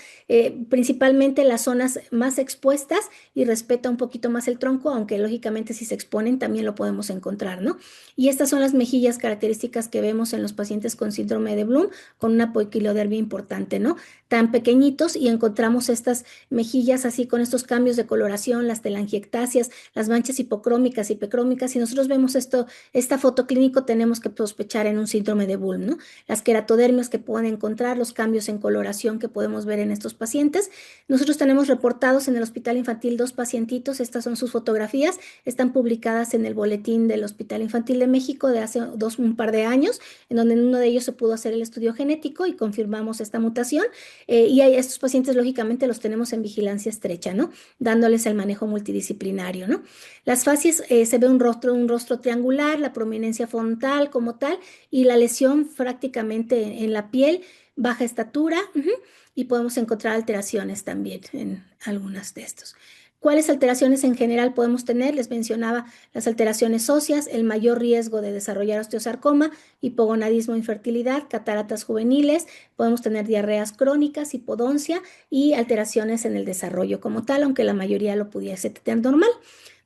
principalmente las zonas más expuestas y respeta un poquito más el tronco, aunque lógicamente si se exponen también lo podemos encontrar, ¿no? Y estas son las mejillas características que vemos en los pacientes con síndrome de Bloom, con una poiquilodermia importante, ¿no? Tan pequeñitos y encontramos estas mejillas así con estos cambios de coloración, las telangiectasias, las manchas hipocrómicas, hipecrómicas. Si nosotros vemos esta foto clínico, tenemos que sospechar en un síndrome de Bloom, ¿no? Las queratodermias que pueden encontrar, los cambios en coloración que podemos ver en estos pacientes. Nosotros tenemos reportados en el Hospital Infantil 2 pacientitos, estas son sus fotografías, están publicadas en el boletín del Hospital Infantil de México de hace un par de años, en donde en uno de ellos se pudo hacer el estudio genético y confirmamos esta mutación. Y a estos pacientes, lógicamente, los tenemos en vigilancia estrecha, ¿no? Dándoles el manejo multidisciplinario, ¿no? Las facies, se ve un rostro triangular, la prominencia frontal como tal, y la lesión prácticamente en la piel, baja estatura, y podemos encontrar alteraciones también en algunas de estos. ¿Cuáles alteraciones en general podemos tener? Les mencionaba las alteraciones óseas, el mayor riesgo de desarrollar osteosarcoma, hipogonadismo, infertilidad, cataratas juveniles, podemos tener diarreas crónicas, hipodoncia y alteraciones en el desarrollo como tal, aunque la mayoría lo pudiese tener normal.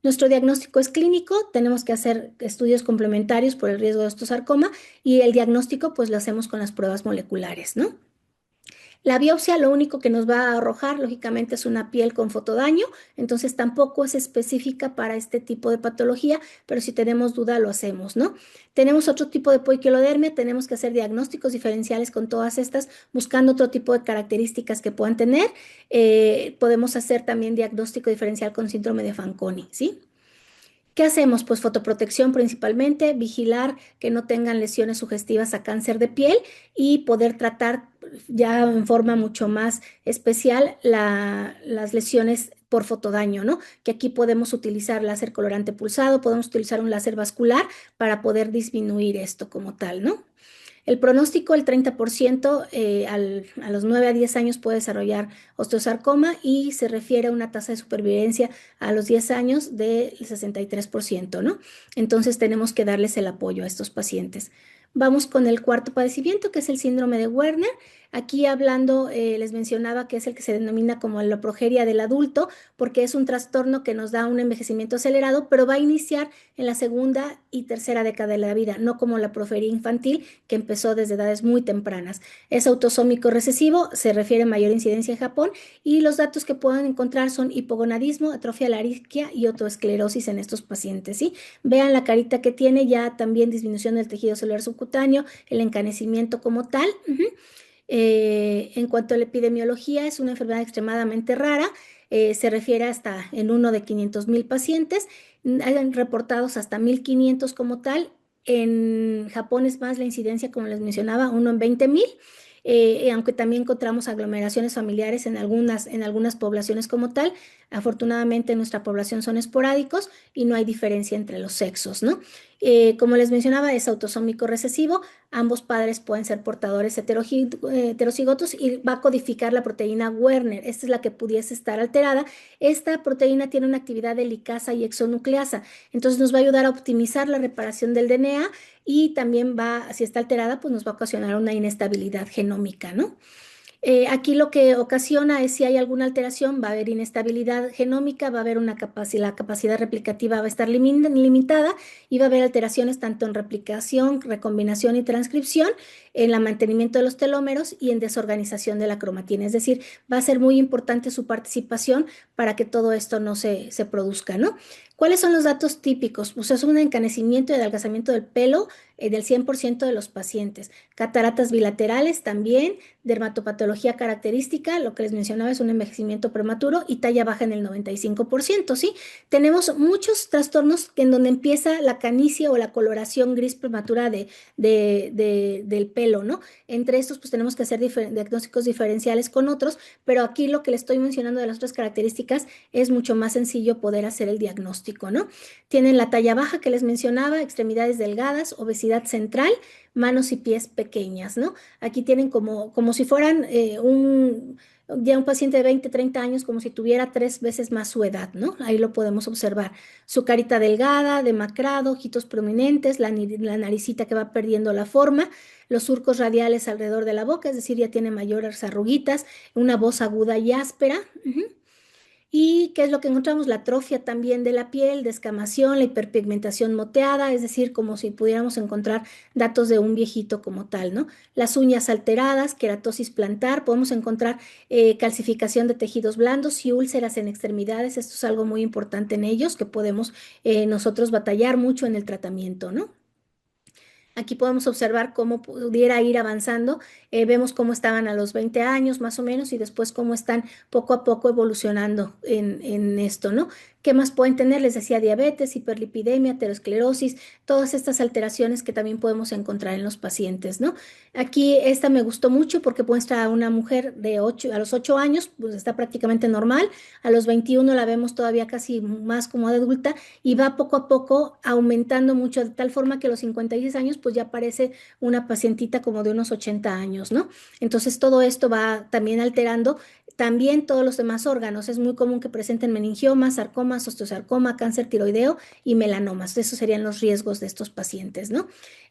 Nuestro diagnóstico es clínico, tenemos que hacer estudios complementarios por el riesgo de osteosarcoma y el diagnóstico pues lo hacemos con las pruebas moleculares, ¿no? La biopsia lo único que nos va a arrojar, lógicamente, es una piel con fotodaño, entonces tampoco es específica para este tipo de patología, pero si tenemos duda lo hacemos, ¿no? Tenemos otro tipo de poiquilodermia, tenemos que hacer diagnósticos diferenciales con todas estas, buscando otro tipo de características que puedan tener. Podemos hacer también diagnóstico diferencial con síndrome de Fanconi, ¿sí? ¿Qué hacemos? Pues fotoprotección principalmente, vigilar que no tengan lesiones sugestivas a cáncer de piel y poder tratar ya en forma mucho más especial las lesiones por fotodaño, ¿no? Que aquí podemos utilizar láser colorante pulsado, podemos utilizar un láser vascular para poder disminuir esto como tal, ¿no? El pronóstico, el 30% a los 9 a 10 años puede desarrollar osteosarcoma y se refiere a una tasa de supervivencia a los 10 años del 63%, ¿no? Entonces tenemos que darles el apoyo a estos pacientes. Vamos con el cuarto padecimiento, que es el síndrome de Werner. Aquí hablando, les mencionaba que es el que se denomina como la progeria del adulto, porque es un trastorno que nos da un envejecimiento acelerado, pero va a iniciar en la segunda y tercera década de la vida, no como la progeria infantil, que empezó desde edades muy tempranas. Es autosómico recesivo, se refiere a mayor incidencia en Japón, y los datos que pueden encontrar son hipogonadismo, atrofia laringia y otoesclerosis en estos pacientes, ¿sí? Vean la carita que tiene, ya también disminución del tejido celular subcutáneo, el encanecimiento como tal. En cuanto a la epidemiología, es una enfermedad extremadamente rara, se refiere hasta en uno de 500,000 pacientes, hay reportados hasta 1,500 como tal. En Japón es más la incidencia, como les mencionaba, uno en 20,000, aunque también encontramos aglomeraciones familiares en algunas poblaciones como tal. Afortunadamente en nuestra población son esporádicos y no hay diferencia entre los sexos, ¿no? Como les mencionaba, es autosómico recesivo, ambos padres pueden ser portadores heterocigotos y va a codificar la proteína Werner. Esta es la que pudiese estar alterada. Esta proteína tiene una actividad de licasa y exonucleasa, entonces nos va a ayudar a optimizar la reparación del DNA y también va, si está alterada, pues nos va a ocasionar una inestabilidad genómica, ¿no? Aquí lo que ocasiona es si hay alguna alteración, va a haber inestabilidad genómica, va a haber la capacidad replicativa va a estar limitada y va a haber alteraciones tanto en replicación, recombinación y transcripción, en el mantenimiento de los telómeros y en desorganización de la cromatina. Es decir, va a ser muy importante su participación para que todo esto no se produzca, ¿no? ¿Cuáles son los datos típicos? Pues es un encanecimiento y adelgazamiento del pelo del 100% de los pacientes. Cataratas bilaterales también, dermatopatología característica, lo que les mencionaba es un envejecimiento prematuro y talla baja en el 95%, ¿sí? Tenemos muchos trastornos en donde empieza la canicie o la coloración gris prematura del pelo, ¿no? Entre estos, pues tenemos que hacer diagnósticos diferenciales con otros, pero aquí lo que les estoy mencionando de las otras características es mucho más sencillo poder hacer el diagnóstico, ¿no? Tienen la talla baja que les mencionaba, extremidades delgadas, obesidad central, manos y pies pequeñas, ¿no? Aquí tienen como si fueran ya un paciente de 20, 30 años, como si tuviera 3 veces más su edad, ¿no? Ahí lo podemos observar. Su carita delgada, demacrado, ojitos prominentes, la naricita que va perdiendo la forma, los surcos radiales alrededor de la boca, es decir, ya tiene mayores arruguitas, una voz aguda y áspera. ¿Y qué es lo que encontramos? La atrofia también de la piel, descamación, la hiperpigmentación moteada, es decir, como si pudiéramos encontrar datos de un viejito como tal, ¿no? Las uñas alteradas, queratosis plantar, podemos encontrar calcificación de tejidos blandos y úlceras en extremidades. Esto es algo muy importante en ellos que podemos nosotros batallar mucho en el tratamiento, ¿no? Aquí podemos observar cómo pudiera ir avanzando. Vemos cómo estaban a los 20 años más o menos y después cómo están poco a poco evolucionando en esto, ¿no? ¿Qué más pueden tener? Les decía diabetes, hiperlipidemia, aterosclerosis, todas estas alteraciones que también podemos encontrar en los pacientes, ¿no? Aquí esta me gustó mucho porque muestra a una mujer a los 8 años, pues está prácticamente normal. A los 21 la vemos todavía casi más como adulta y va poco a poco aumentando mucho de tal forma que a los 56 años pues ya parece una pacientita como de unos 80 años, ¿no? Entonces todo esto va también alterando también todos los demás órganos. Es muy común que presenten meningiomas, sarcomas, osteosarcoma, cáncer tiroideo y melanomas. Esos serían los riesgos de estos pacientes, ¿no?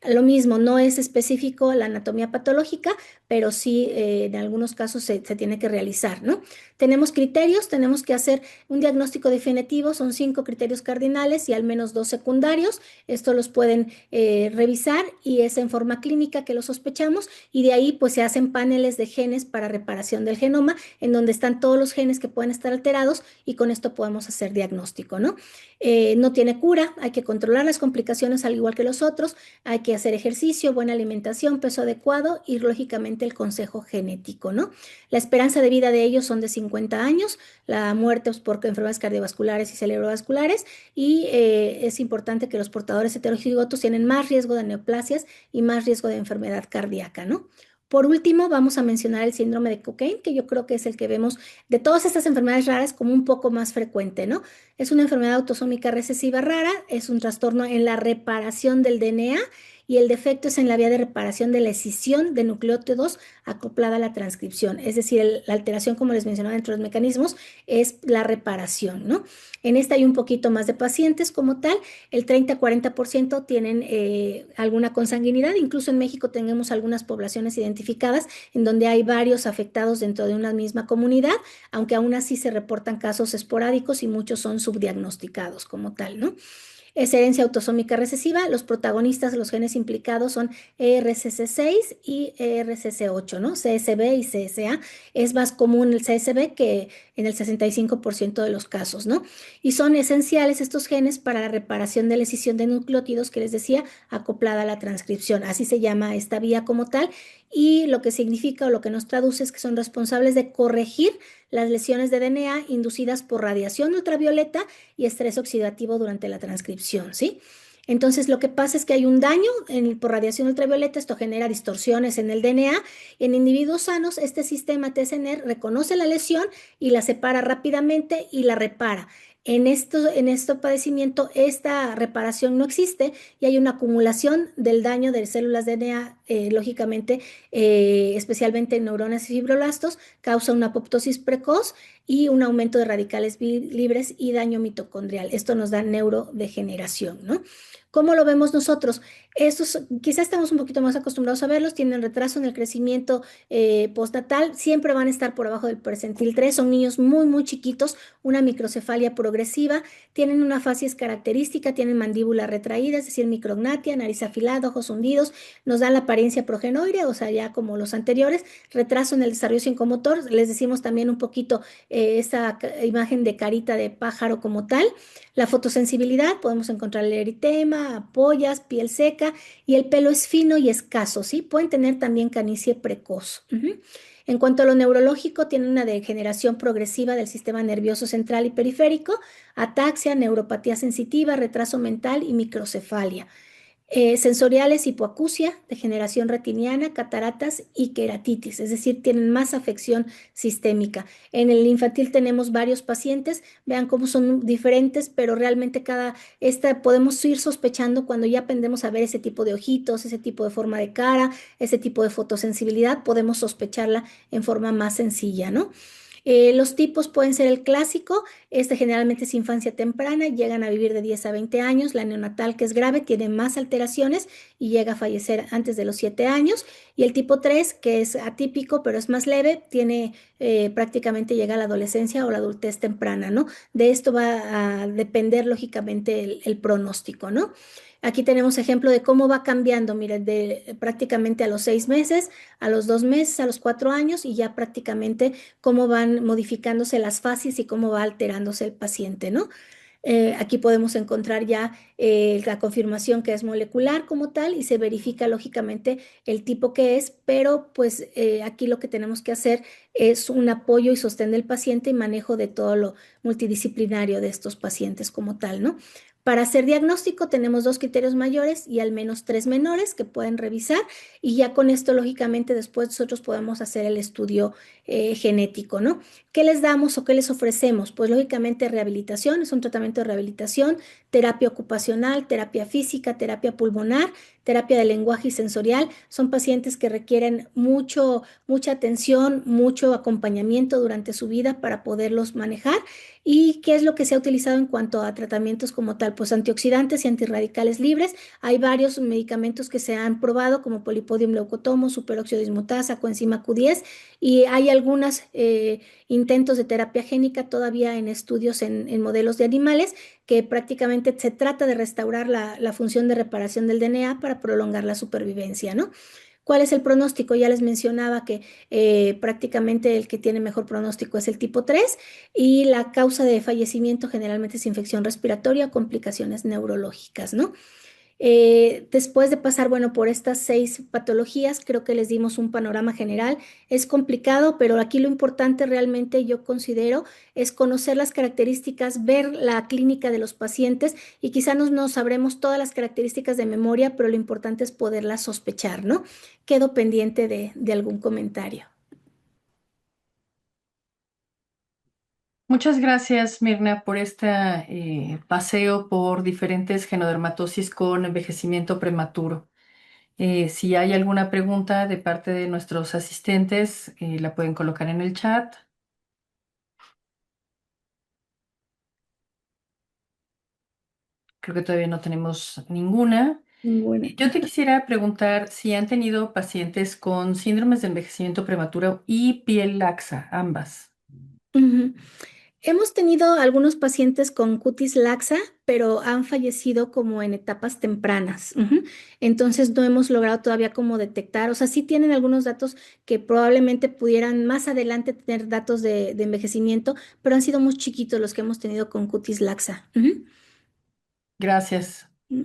Lo mismo, no es específico la anatomía patológica, pero sí en algunos casos se tiene que realizar, ¿no? Tenemos criterios, tenemos que hacer un diagnóstico definitivo, son 5 criterios cardinales y al menos 2 secundarios. Esto los pueden revisar y es en forma clínica que lo sospechamos, y de ahí pues se hacen paneles de genes para reparación del genoma, en donde están todos los genes que pueden estar alterados, y con esto podemos hacer diagnóstico, ¿no? No tiene cura, hay que controlar las complicaciones al igual que los otros, hay que hacer ejercicio, buena alimentación, peso adecuado y lógicamente el consejo genético, ¿no? La esperanza de vida de ellos son de 50 años, la muerte es por enfermedades cardiovasculares y cerebrovasculares, y es importante que los portadores heterocigotos tienen más riesgo de neoplasias y más riesgo de enfermedad cardíaca, ¿no? Por último, vamos a mencionar el síndrome de Cockayne, que yo creo que es el que vemos de todas estas enfermedades raras como un poco más frecuente, ¿no? Es una enfermedad autosómica recesiva rara, es un trastorno en la reparación del DNA, y el defecto es en la vía de reparación de la escisión de nucleótidos acoplada a la transcripción. Es decir, la alteración, como les mencionaba, entre los mecanismos es la reparación, ¿no? En esta hay un poquito más de pacientes como tal, el 30-40% tienen alguna consanguinidad. Incluso en México tenemos algunas poblaciones identificadas en donde hay varios afectados dentro de una misma comunidad, aunque aún así se reportan casos esporádicos y muchos son subdiagnosticados como tal, ¿no? Es herencia autosómica recesiva. Los protagonistas de los genes implicados son ERCC6 y ERCC8, ¿no? CSB y CSA. Es más común el CSB que en el 65% de los casos, ¿no? Y son esenciales estos genes para la reparación de la escisión de nucleótidos que les decía, acoplada a la transcripción. Así se llama esta vía como tal, y lo que significa o lo que nos traduce es que son responsables de corregir las lesiones de DNA inducidas por radiación ultravioleta y estrés oxidativo durante la transcripción, ¿sí? Entonces, lo que pasa es que hay un daño por radiación ultravioleta, esto genera distorsiones en el DNA. En individuos sanos, este sistema TSNR reconoce la lesión y la separa rápidamente y la repara. En este padecimiento, esta reparación no existe y hay una acumulación del daño de células DNA, lógicamente, especialmente en neuronas y fibroblastos, causa una apoptosis precoz y un aumento de radicales libres y daño mitocondrial. Esto nos da neurodegeneración, ¿no? ¿Cómo lo vemos nosotros? Estos quizás estamos un poquito más acostumbrados a verlos, tienen retraso en el crecimiento postnatal, siempre van a estar por abajo del percentil 3, son niños muy, muy chiquitos, una microcefalia progresiva, tienen una facies característica, tienen mandíbula retraída, es decir, micrognatia, nariz afilada, ojos hundidos, nos dan la apariencia progenoidea, o sea, ya como los anteriores, retraso en el desarrollo psicomotor, les decimos también un poquito esta imagen de carita de pájaro como tal. La fotosensibilidad, podemos encontrar el eritema, ampollas, piel seca, y el pelo es fino y escaso, ¿sí? Pueden tener también canicie precoz. En cuanto a lo neurológico, tienen una degeneración progresiva del sistema nervioso central y periférico, ataxia, neuropatía sensitiva, retraso mental y microcefalia. Sensoriales, hipoacusia, degeneración retiniana, cataratas y queratitis, es decir, tienen más afección sistémica. En el infantil tenemos varios pacientes, vean cómo son diferentes, pero realmente podemos ir sospechando cuando ya aprendemos a ver ese tipo de ojitos, ese tipo de forma de cara, ese tipo de fotosensibilidad, podemos sospecharla en forma más sencilla, ¿no? Los tipos pueden ser el clásico, este generalmente es infancia temprana, llegan a vivir de 10 a 20 años, la neonatal, que es grave, tiene más alteraciones y llega a fallecer antes de los 7 años, y el tipo 3, que es atípico pero es más leve, tiene prácticamente llega a la adolescencia o la adultez temprana, ¿no? De esto va a depender lógicamente el pronóstico, ¿no? Aquí tenemos ejemplo de cómo va cambiando, miren, de prácticamente a los 6 meses, a los 2 meses, a los 4 años, y ya prácticamente cómo van modificándose las fases y cómo va alterándose el paciente, ¿no? Aquí podemos encontrar ya la confirmación que es molecular como tal, y se verifica lógicamente el tipo que es, pero pues aquí lo que tenemos que hacer es un apoyo y sostén del paciente y manejo de todo lo multidisciplinario de estos pacientes como tal, ¿no? Para hacer diagnóstico tenemos 2 criterios mayores y al menos 3 menores que pueden revisar, y ya con esto lógicamente después nosotros podemos hacer el estudio genético, ¿no? ¿Qué les damos o qué les ofrecemos? Pues lógicamente rehabilitación, es un tratamiento de rehabilitación, terapia ocupacional, terapia física, terapia pulmonar, terapia de lenguaje y sensorial. Son pacientes que requieren mucha atención, mucho acompañamiento durante su vida para poderlos manejar. ¿Y qué es lo que se ha utilizado en cuanto a tratamientos como tal? Pues antioxidantes y antirradicales libres. Hay varios medicamentos que se han probado como polipodium leucotomo, superóxido dismutasa, coenzima Q10 y hay algunos intentos de terapia génica todavía en estudios en modelos de animales que prácticamente se trata de restaurar la función de reparación del DNA para prolongar la supervivencia, ¿no? ¿Cuál es el pronóstico? Ya les mencionaba que prácticamente el que tiene mejor pronóstico es el tipo 3 y la causa de fallecimiento generalmente es infección respiratoria o complicaciones neurológicas, ¿no? Después de pasar, bueno, por estas 6 patologías, creo que les dimos un panorama general. Es complicado, pero aquí lo importante realmente yo considero es conocer las características, ver la clínica de los pacientes y quizá no sabremos todas las características de memoria, pero lo importante es poderlas sospechar, ¿no? Quedo pendiente de algún comentario.
Muchas gracias, Mirna, por este paseo por diferentes genodermatosis con envejecimiento prematuro. Si hay alguna pregunta de parte de nuestros asistentes, la pueden colocar en el chat. Creo que todavía no tenemos ninguna.
Bueno.
Yo te quisiera preguntar si han tenido pacientes con síndromes de envejecimiento prematuro y piel laxa, ambas.
Ujú. Hemos tenido algunos pacientes con cutis laxa, pero han fallecido como en etapas tempranas. Ujú. Entonces no hemos logrado todavía como detectar, o sea, sí tienen algunos datos que probablemente pudieran más adelante tener datos de envejecimiento, pero han sido muy chiquitos los que hemos tenido con cutis laxa. Ujú.
Gracias.
Mm.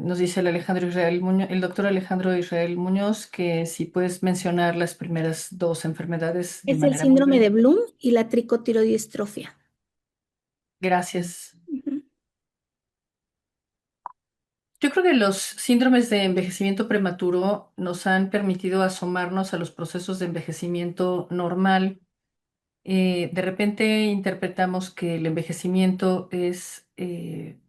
Nos dice el doctor Alejandro Israel Muñoz que si puedes mencionar las primeras dos enfermedades de
Es el
manera muy
síndrome de
breve.
Bloom y la tricotiroidiestrofia.
Gracias.
Ujú.
Yo creo que los síndromes de envejecimiento prematuro nos han permitido asomarnos a los procesos de envejecimiento normal. De repente interpretamos que el envejecimiento es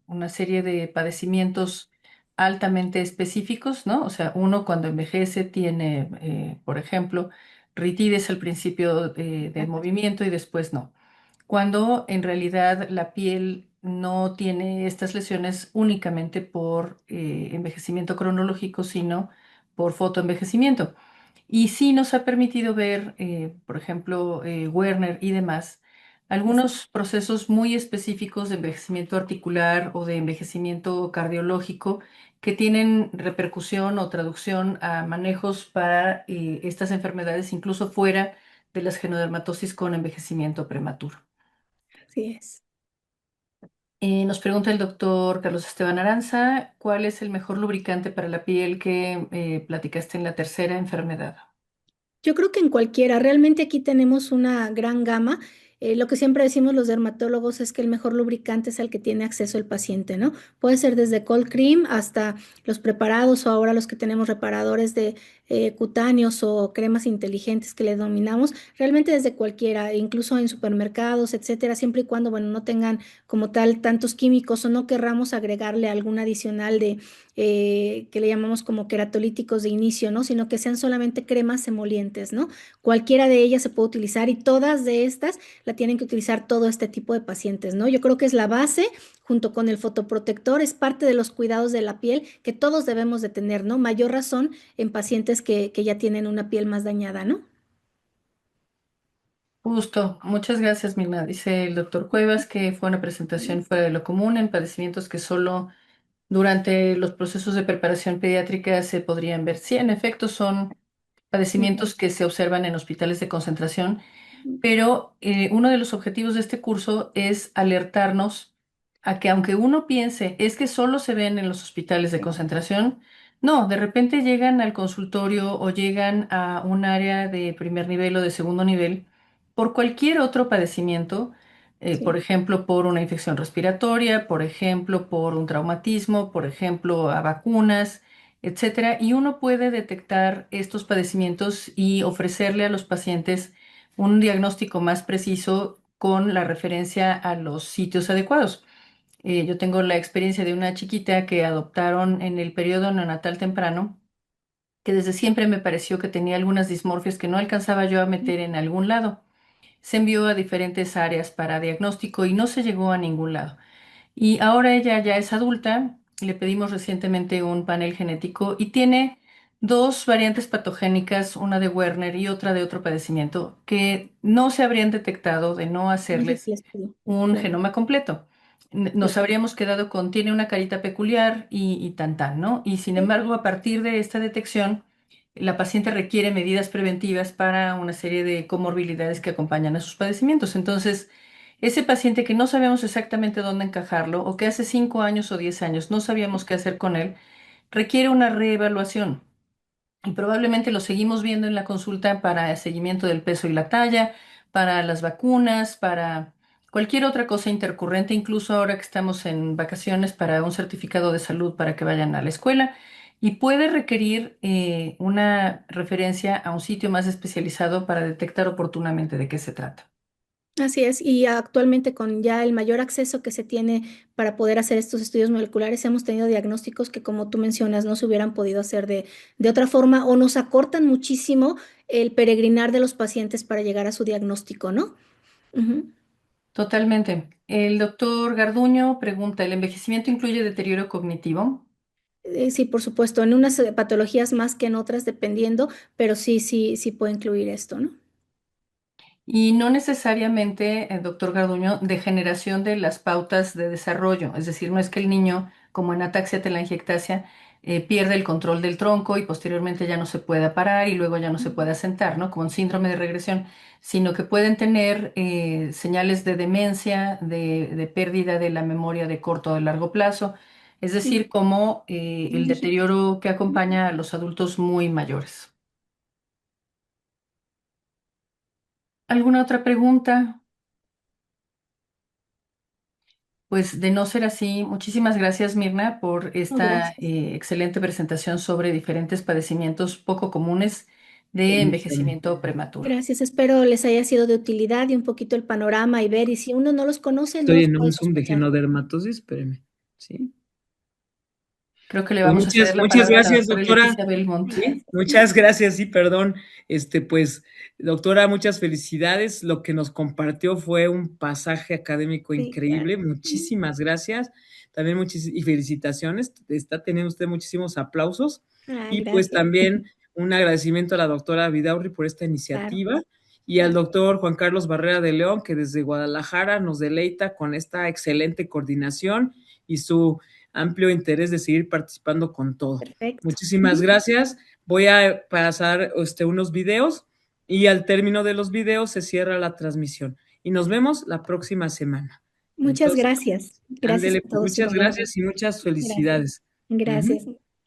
una serie de padecimientos altamente específicos, ¿no? O sea, uno cuando envejece tiene, por ejemplo, ritides al principio del movimiento y después no. Cuando en realidad la piel no tiene estas lesiones únicamente por envejecimiento cronológico, sino por fotoenvejecimiento. Y sí nos ha permitido ver, por ejemplo, Werner y demás, algunos procesos muy específicos de envejecimiento articular o de envejecimiento cardiológico que tienen repercusión o traducción a manejos para estas enfermedades, incluso fuera de las genodermatosis con envejecimiento prematuro.
Así es.
Nos pregunta el doctor Carlos Esteban Aranza, ¿cuál es el mejor lubricante para la piel que platicaste en la tercera enfermedad?
Yo creo que en cualquiera, realmente aquí tenemos una gran gama. Lo que siempre decimos los dermatólogos es que el mejor lubricante es el que tiene acceso el paciente, ¿no? Puede ser desde cold cream hasta los preparados o ahora los que tenemos reparadores de cutáneos o cremas inteligentes que le denominamos, realmente desde cualquiera, incluso en supermercados, etcétera, siempre y cuando, bueno, no tengan como tal tantos químicos o no querramos agregarle algún adicional de que le llamamos como queratolíticos de inicio, ¿no? Sino que sean solamente cremas emolientes, ¿no? Cualquiera de ellas se puede utilizar y todas de estas la tienen que utilizar todo este tipo de pacientes, ¿no? Yo creo que es la base junto con el fotoprotector, es parte de los cuidados de la piel que todos debemos de tener, ¿no? Mayor razón en pacientes que ya tienen una piel más dañada, ¿no?
Justo, muchas gracias, Mirna. Dice el doctor Cuevas que fue una presentación fuera de lo común en padecimientos que solo durante los procesos de preparación pediátrica se podrían ver. Sí, en efecto, son padecimientos que se observan en hospitales de concentración, pero uno de los objetivos de este curso es alertarnos a que aunque uno piense es que solo se ven en los hospitales de concentración, no, de repente llegan al consultorio o llegan a un área de primer nivel o de segundo nivel por cualquier otro padecimiento, por
Sí,
ejemplo, por una infección respiratoria, por ejemplo, por un traumatismo, por ejemplo, a vacunas, etcétera, y uno puede detectar estos padecimientos y ofrecerle a los pacientes un diagnóstico más preciso con la referencia a los sitios adecuados. Yo tengo la experiencia de una chiquita que adoptaron en el periodo neonatal temprano, que desde siempre me pareció que tenía algunas dismorfias que no alcanzaba yo a meter en algún lado. Se envió a diferentes áreas para diagnóstico y no se llegó a ningún lado. Y ahora ella ya es adulta, le pedimos recientemente un panel genético y tiene dos variantes patogénicas, una de Werner y otra de otro padecimiento, que no se habrían detectado de no
No sé
hacerles
si estudió.
un
Claro,
genoma completo. Nos
claro.
habríamos quedado con, tiene una carita peculiar y tan tan, ¿no? Y sin embargo, a partir de esta detección, la paciente requiere medidas preventivas para una serie de comorbilidades que acompañan a sus padecimientos. Entonces, ese paciente que no sabemos exactamente dónde encajarlo o que hace 5 años o 10 años no sabíamos qué hacer con él, requiere una reevaluación. Y probablemente lo seguimos viendo en la consulta para el seguimiento del peso y la talla, para las vacunas, para cualquier otra cosa intercurrente, incluso ahora que estamos en vacaciones para un certificado de salud para que vayan a la escuela. Y puede requerir una referencia a un sitio más especializado para detectar oportunamente de qué se trata.
Así es, y actualmente con ya el mayor acceso que se tiene para poder hacer estos estudios moleculares, hemos tenido diagnósticos que, como tú mencionas, no se hubieran podido hacer de otra forma o nos acortan muchísimo el peregrinar de los pacientes para llegar a su diagnóstico, ¿no? Ujú.
Totalmente. El doctor Garduño pregunta, ¿el envejecimiento incluye deterioro cognitivo?
Sí, por supuesto, en unas patologías más que en otras, dependiendo, pero sí, sí, sí puede incluir esto, ¿no?
Y no necesariamente, doctor Garduño, degeneración de las pautas de desarrollo. Es decir, no es que el niño, como en ataxia telangiectasia, pierde el control del tronco y posteriormente ya no se pueda parar y luego ya no se pueda sentar, ¿no? Como un síndrome de regresión, sino que pueden tener señales de demencia, de pérdida de la memoria de corto o de largo plazo. Es
Sí.
decir, como el deterioro que acompaña a los adultos muy mayores. ¿Alguna otra pregunta? Pues de no ser así, muchísimas gracias Mirna por
No,
esta
gracias.
excelente presentación sobre diferentes padecimientos poco comunes de
Permítame.
envejecimiento prematuro.
Gracias, espero les haya sido de utilidad y un poquito el panorama y ver, y si uno no los conoce, no
Estoy
los
en
puede
un Zoom de
sospechar.
genodermatosis, espérame. ¿Sí?
Creo que le
Pues
vamos a
muchas,
ceder la
muchas
palabra a la
gracias,
doctora
doctora.
Leticia Belmont.
Sí, muchas gracias, sí, perdón. Pues, doctora, muchas felicidades. Lo que nos compartió fue un pasaje académico
Sí, claro.
increíble. Muchísimas gracias. También y felicitaciones. Está teniendo usted muchísimos aplausos.
Ah,
Y pues
gracias.
también un agradecimiento a la doctora Vidaurri por esta
Claro,
iniciativa y al
claro.
doctor Juan Carlos Barrera de León, que desde Guadalajara nos deleita con esta excelente coordinación y su amplio interés de seguir participando con todo.
Perfecto.
Muchísimas gracias. Voy a pasar unos videos y al término de los videos se cierra la transmisión. Y nos vemos la próxima semana.
Muchas
Entonces,
gracias. Gracias
ándele,
a
pues
todos
muchas
igualmente.
gracias y muchas
Gracias.
felicidades. Ujú.
Gracias.